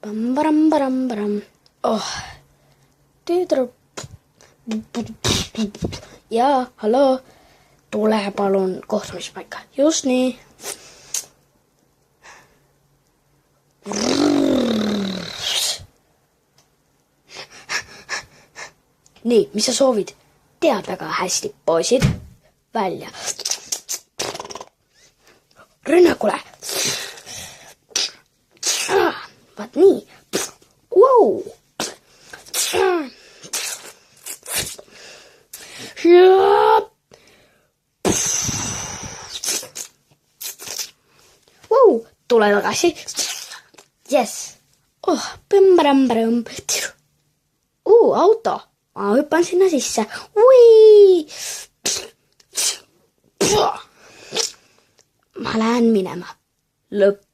Pam-param-param-param. Oh. Tüdruk. Jaa, halloo. Tule palun kohtumispaika. Just nii. Nii, mis sa soovid? Tead väga hästi, poisid. Välja. Rünnakule. Vaat nii. Wow. Wow. Tule tagasi. Yes. Oh, pimbarambaram. Auto. Ma hüppan sinna sisse. Ui! Ma lähen minema. Lõpp.